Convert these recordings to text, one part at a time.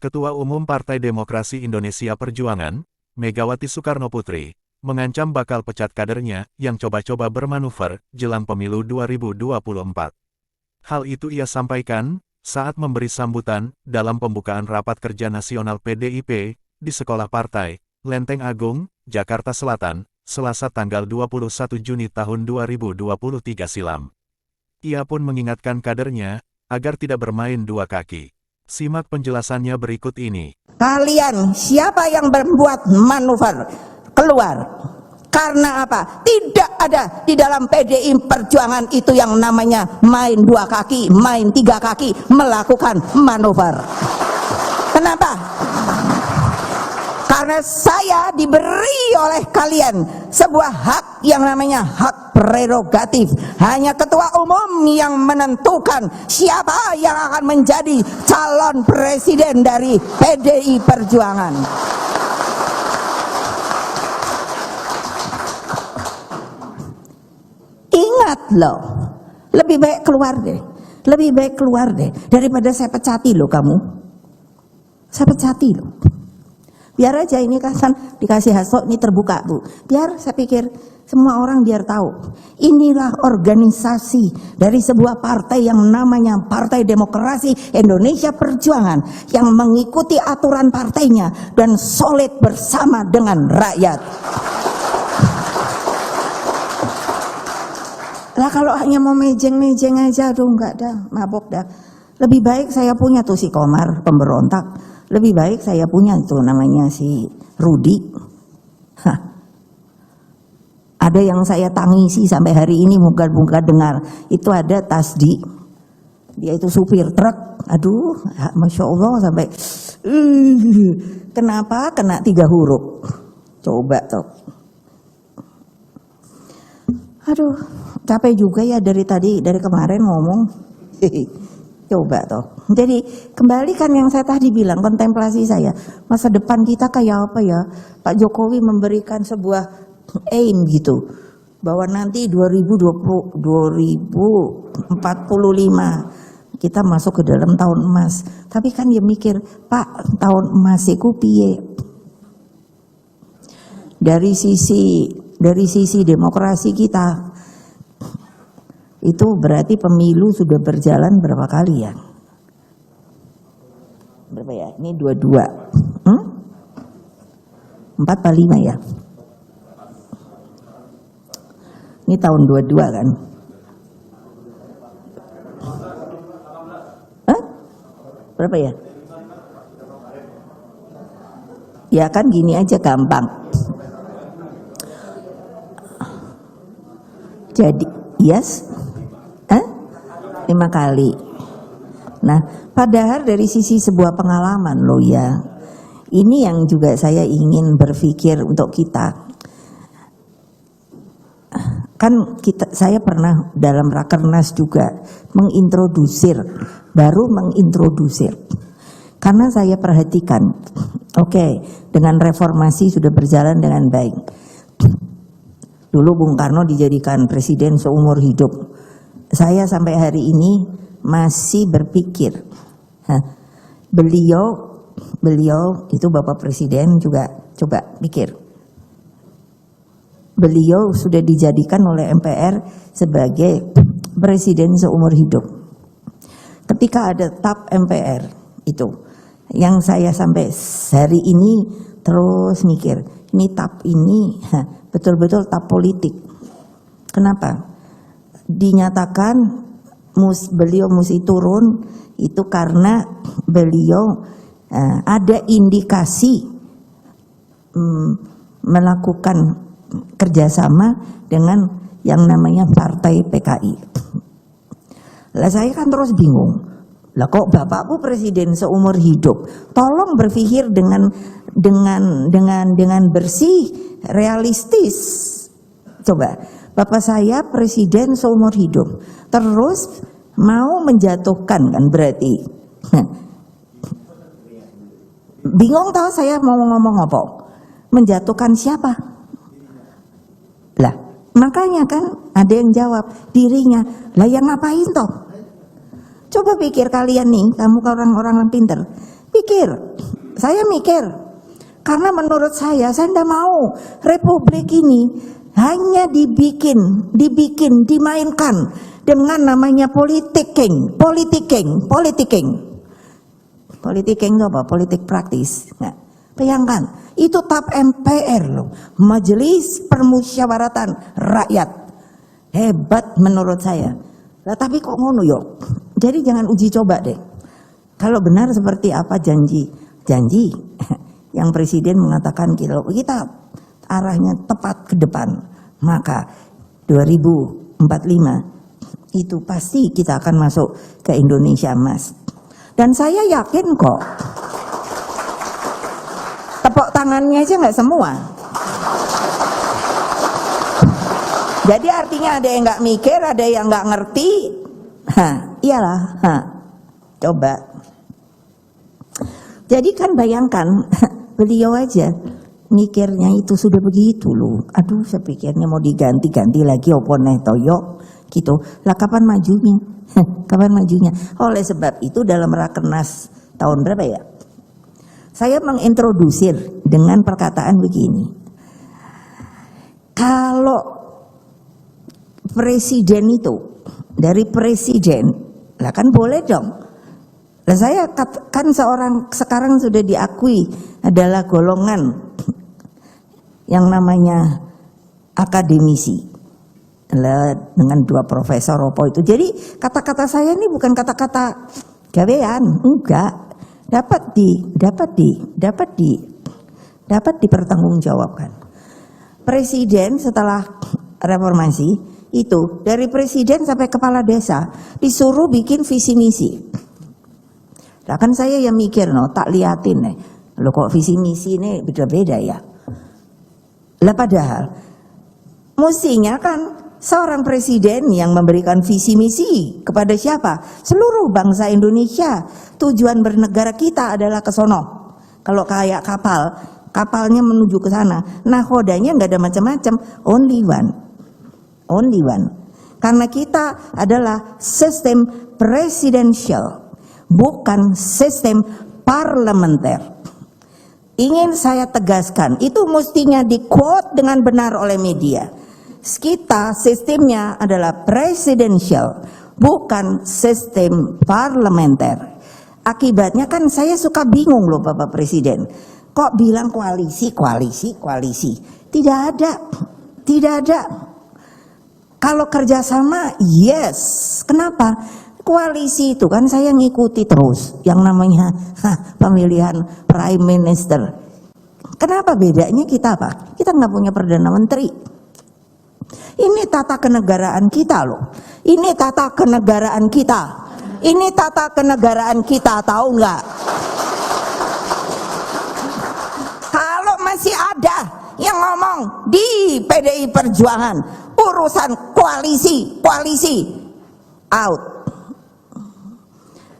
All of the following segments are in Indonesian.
Ketua Umum Partai Demokrasi Indonesia Perjuangan, Megawati Soekarnoputri, mengancam bakal pecat kadernya yang coba-coba bermanuver jelang pemilu 2024. Hal itu ia sampaikan saat memberi sambutan dalam pembukaan rapat kerja nasional PDIP di Sekolah Partai, Lenteng Agung, Jakarta Selatan, Selasa tanggal 21 Juni tahun 2023 silam. Ia pun mengingatkan kadernya agar tidak bermain dua kaki. Simak penjelasannya berikut ini. Kalian siapa yang membuat manuver keluar? Karena apa? Tidak ada di dalam PDI Perjuangan itu yang namanya main dua kaki, main tiga kaki, melakukan manuver. Kenapa? Karena saya diberi oleh kalian sebuah hak yang namanya hak prerogatif. Hanya ketua umum yang menentukan siapa yang akan menjadi calon presiden dari PDI Perjuangan. Ingat loh, lebih baik keluar deh. Lebih baik keluar deh daripada saya pecati loh kamu. Saya pecati loh. Biar aja ini kan dikasih hasil ini terbuka Bu. Biar saya pikir semua orang biar tahu. Inilah organisasi dari sebuah partai yang namanya Partai Demokrasi Indonesia Perjuangan yang mengikuti aturan partainya dan solid bersama dengan rakyat. Lah kalau hanya mau mejeng-mejeng aja, aduh enggak dah, mabok dah. Lebih baik saya punya tuh si Komar pemberontak. Lebih baik saya punya tuh namanya si Rudi. Hah. Ada yang saya tangisi sampai hari ini moga-moga dengar. Itu ada Tasdi. Dia itu supir truk. Aduh, Masya Allah sampai kenapa kena 3 huruf. Coba tuh. Aduh, capek juga ya dari kemarin ngomong. Coba toh. Jadi kembalikan yang saya tadi bilang, kontemplasi saya. Masa depan kita kayak apa ya? Pak Jokowi memberikan sebuah aim gitu. Bahwa nanti 2045 kita masuk ke dalam tahun emas. Tapi kan dia mikir, Pak, tahun emas iku piye? Dari sisi demokrasi kita, itu berarti pemilu sudah berjalan berapa kali ya? Berapa ya? Ini 22. 4 atau 5 ya? Ini tahun 22 kan? Hah? Berapa ya? Ya kan gini aja gampang. Jadi, yes? 5 kali. Nah, padahal dari sisi sebuah pengalaman loh ya. Ini yang juga saya ingin berpikir untuk kita. Kan saya pernah dalam Rakernas juga baru mengintrodusir. Karena saya perhatikan, oke, dengan reformasi sudah berjalan dengan baik. Dulu Bung Karno dijadikan presiden seumur hidup. Saya sampai hari ini masih berpikir, beliau itu Bapak Presiden juga coba pikir. Beliau sudah dijadikan oleh MPR sebagai presiden seumur hidup. Ketika ada TAP MPR itu, yang saya sampai hari ini terus mikir, ini TAP ini betul-betul TAP politik. Kenapa? Dinyatakan beliau mesti turun itu karena beliau ada indikasi melakukan kerjasama dengan yang namanya partai PKI. Lah saya kan terus bingung. Lah kok bapakku presiden seumur hidup? Tolong berpikir dengan bersih, realistis. Coba. Bapak saya presiden seumur hidup, terus mau menjatuhkan kan berarti. Bingung tahu saya mau ngomong apa? Menjatuhkan siapa? Lah, makanya kan ada yang jawab dirinya. Lah yang ngapain toh? Coba pikir kalian nih, kamu orang-orang yang pinter. Pikir mikir. Karena menurut saya tidak mau republik ini hanya dimainkan dengan namanya politicking. Politicking itu apa? Politik praktis. Nah, bayangkan, itu TAP MPR loh, Majelis Permusyawaratan Rakyat. Hebat menurut saya. Lah tapi kok ngono yo? Jadi jangan uji coba deh. Kalau benar seperti apa janji yang presiden mengatakan kita arahnya tepat ke depan, maka 2045 itu pasti kita akan masuk ke Indonesia Emas. Dan saya yakin kok, tepuk tangannya aja nggak semua. Jadi artinya ada yang nggak mikir, ada yang nggak ngerti. Iyalah, coba. Jadi kan bayangkan, beliau aja mikirnya itu sudah begitu loh. Aduh, saya pikirnya mau diganti lagi opone toyo gitu. Lah kapan majunya? Kapan majunya? Oleh sebab itu dalam Rakernas tahun berapa ya? Saya mengintrodusir dengan perkataan begini. Kalau presiden itu dari presiden, lah kan boleh dong. Lah saya kan sekarang sudah diakui adalah golongan yang namanya akademisi. Dengan 2 profesor opo itu. Jadi kata-kata saya ini bukan kata-kata gawean, enggak. Dapat dipertanggungjawabkan. Presiden setelah reformasi itu dari presiden sampai kepala desa disuruh bikin visi misi. Nah kan saya yang mikir tak liatin nih. Loh kok visi misi ini beda-beda ya. Lah padahal mestinya kan seorang presiden yang memberikan visi misi kepada siapa? Seluruh bangsa Indonesia. Tujuan bernegara kita adalah ke sono. Kalau kayak kapalnya menuju ke sana. Nahodanya nggak ada macam-macam, only one. Karena kita adalah sistem presidensial, bukan sistem parlementer. Ingin saya tegaskan, itu mestinya di-quote dengan benar oleh media. Kita sistemnya adalah presidensial, bukan sistem parlementer. Akibatnya kan saya suka bingung loh Bapak Presiden. Kok bilang koalisi. Tidak ada. Kalau kerjasama, yes. Kenapa? Koalisi itu kan saya ngikuti terus. Yang namanya pemilihan Prime Minister. Kenapa bedanya kita apa? Kita nggak punya Perdana Menteri. Ini tata kenegaraan kita loh. Ini tata kenegaraan kita, tahu nggak? Kalau masih ada yang ngomong di PDI Perjuangan urusan koalisi out.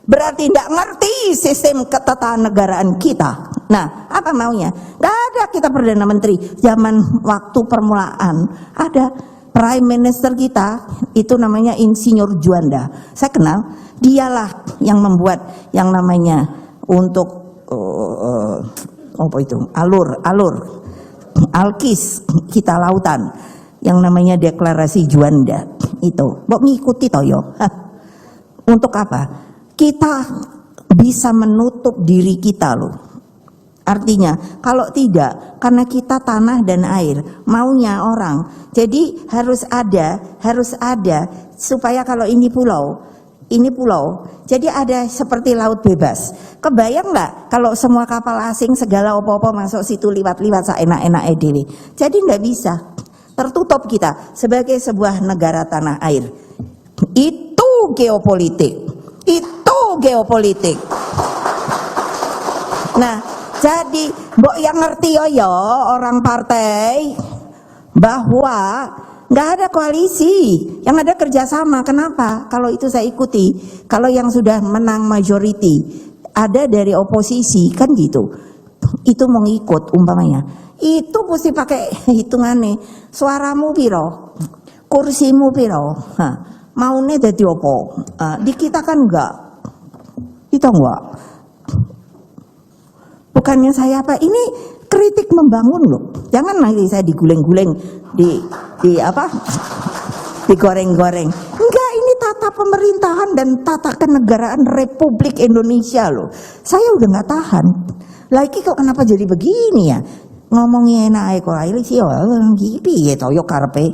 Berarti tidak ngerti sistem ketatanegaraan kita. Nah, apa maunya? Gak ada kita Perdana Menteri. Zaman waktu permulaan ada Prime Minister kita, itu namanya Insinyur Juanda. Saya kenal, dialah yang membuat yang namanya untuk apa itu? Alur Alkis kita lautan, yang namanya Deklarasi Juanda itu. Mbok ngikuti toyo. Untuk apa? Kita bisa menutup diri kita loh. Artinya kalau tidak, karena kita tanah dan air, maunya orang. Jadi harus ada supaya kalau ini pulau, jadi ada seperti laut bebas. Kebayang nggak kalau semua kapal asing segala opo-opo masuk situ liwat-liwat seenak-enak dewe. Jadi nggak bisa, tertutup kita sebagai sebuah negara tanah air. Itu geopolitik. Nah, jadi mbok yang ngerti yo orang partai bahwa nggak ada koalisi, yang ada kerjasama. Kenapa? Kalau itu saya ikuti. Kalau yang sudah menang majority ada dari oposisi kan gitu. Itu mau ngikut umpamanya. Itu mesti pakai hitungannya. Suaramu piro, kursimu piro, maunya jadi opo. Di kita kan enggak. Kita enggak. bukannya saya apa, ini kritik membangun loh. Jangan nanti saya diguling-guling, digoreng-goreng. Enggak, ini tata pemerintahan dan tata kenegaraan Republik Indonesia loh. Saya udah nggak tahan. Lagi kok kenapa jadi begini ya? Ngomongnya enak kok, ini sih orang gini ya toyo karpe.